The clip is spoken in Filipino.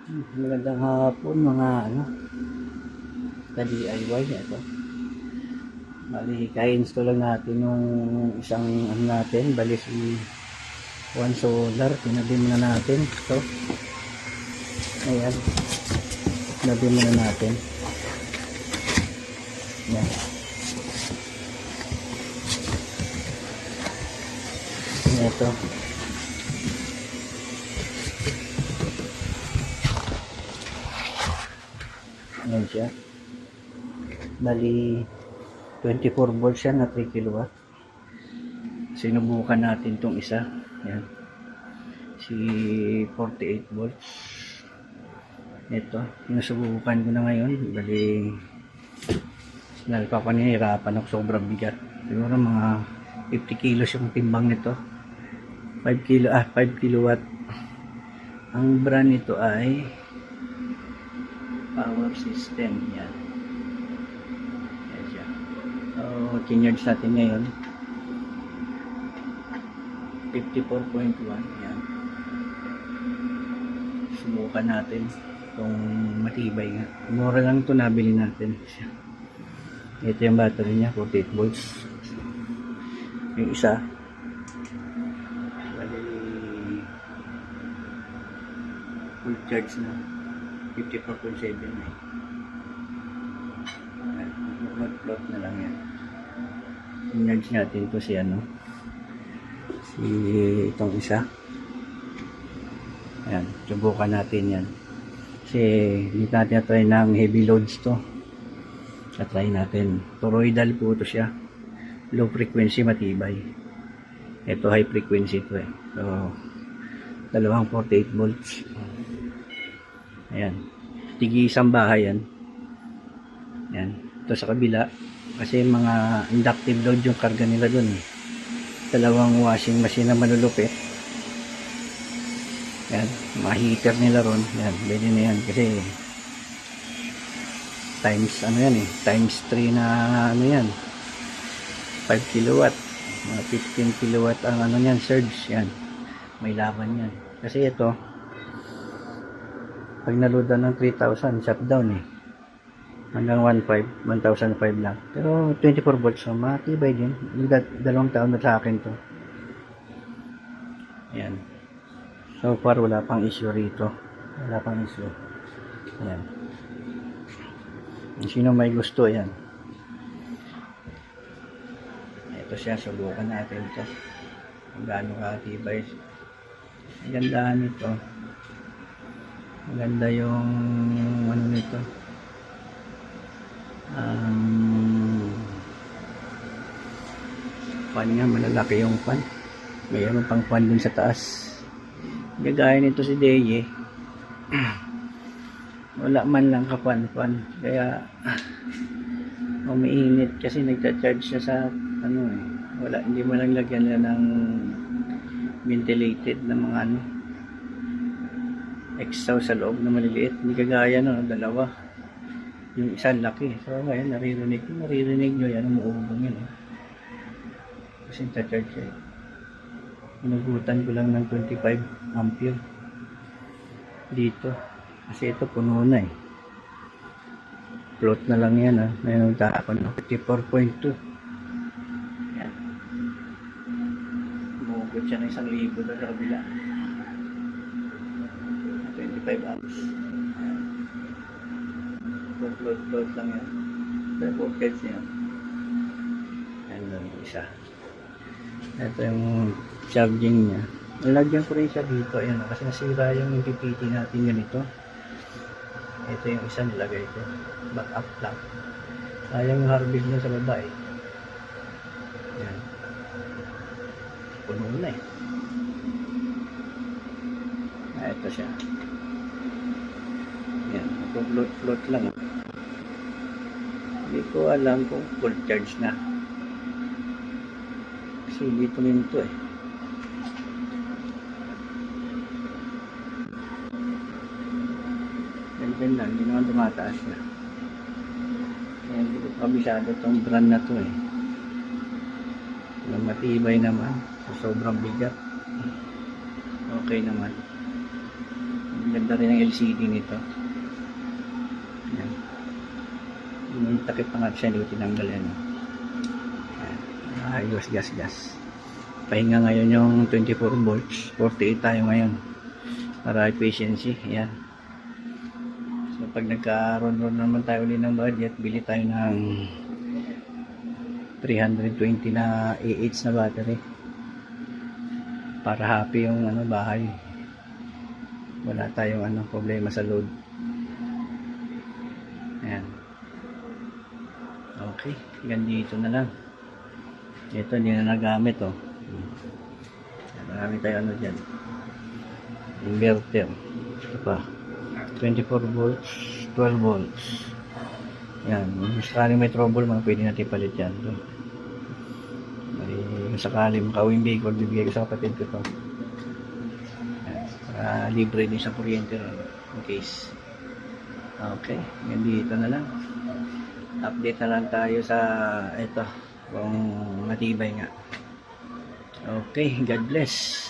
Magandang hapon mga ka-DIY ito. Bali, ka-install lang natin yung isang natin, bali si One Solar, tinabi muna natin. Ito. Ayan. Tinabi muna natin. Ayan. Ito. Ayan siya. Bali, 24 volts yan na 3 kilowatt. Sinubukan natin tong isa. Ayan. Si 48 volts. Ito. Sinusubukan ko na ngayon. Bali, nagpapanihirapan ako, sobrang bigat. Siguro mga 50 kilos yung timbang nito. 5 kilowatt. Ang brand nito ay Power System. Yan. Yan siya. So, chinyarge natin ngayon. 54.1. Yan. Subukan natin kung matibay nga. Mura lang ito nabili natin. Ito yung battery niya, 48 volts. Yung isa, bali full charge na 54.7 eh. Mag-float na lang yan. Charge natin ito si itong isa. Ayan, subukan natin yan. Kasi hindi natin try ng heavy loads to. Try natin. Toroidal po ito siya. Low frequency, matibay. Ito high frequency ito eh. So, dalawang 48 volts. Ayan. Tigi isang bahay yan. Ayan. Ito sa kabila. Kasi mga inductive load yung karga nila dun eh. Dalawang washing machine na manulupit. Ayan. Mga heater nila ron. Ayan. Pwede na yan. Kasi times yan eh. Times 3 na yan. 5 kilowatt. Mga 15 kilowatt ang yan. Surge. Yan. May laban yan. Kasi ito, pag naludan ng 3,000, shutdown eh. Hanggang 1,500 lang. Pero 24 volts, so matibay din. Dalawang taon na sa akin to. Ayan. So far, wala pang issue rito. Wala pang issue. Ayan. Sino may gusto, ayan. Ito siya, subukan natin ito. Kung gaano katibay. Ang gandahan nito. Maganda yung nito. Fan nga, malalaki yung fan. Mayroon pang fan dun sa taas. Gagaya nito si Deye. Wala man lang kapan-fan. Kaya umiinit kasi nagcha-charge siya sa wala, hindi mo lang lagyan na ng ventilated na mga exhaust sa loob na maliliit. Hindi kagaya dalawa. Yung isa laki. So ngayon naririnig nyo yan, umuubong yun kasi nagcha-charge siya Inugutan ko lang ng 25 ampere dito kasi ito puno na float na lang yan ngayon nagtaakon ng 54.2. yan, umugot siya ng 1,000 doon sa kabila. 25 amps. Float lang yan. Pero pockets yan. Yan lang yung isa. Ito yung charging niya. Nalagyan ko rin siya dito. Ayan, kasi nasira yung PPT natin ganito. Ito yung isa nilagay ko. Back up lang. Sayang yung harvest niya sa baba Ayan. Puno na ito siya. Yan, float lang. Hindi ko alam kung full charge na. Kasi dito rin ito Ganyan lang, hindi naman tumataas na. Kaya hindi ko kabisado itong brand na to Matibay naman. So, sobrang bigat. Okay naman. Ganda rin ang LCD nito. Yan. Yung takip na nga siya, hindi ko tinanggal yan. Yan. Ayos, gas. Pahinga ngayon yung 24 volts. 48 tayo ngayon. Para efficiency. Yan. So pag nagkaroon naman tayo ulit ng budget, bili tayo ng 320 na AH na battery. Para happy yung bahay. Wala tayong problema sa load. Ayan. Okay, ganito na lang. Ito hindi na nagamit marami tayo dyan. Inverter. Ito pa. 24 volts, 12 volts. Yan, sakaling may trouble pwede natin palit yan. Sakaling makawing vehicle, bibigay ko sa kapatid ko to. Libre din sa kuryente in case. Okay, dito na lang. Update na lang tayo sa ito kung matibay nga. Okay, God bless.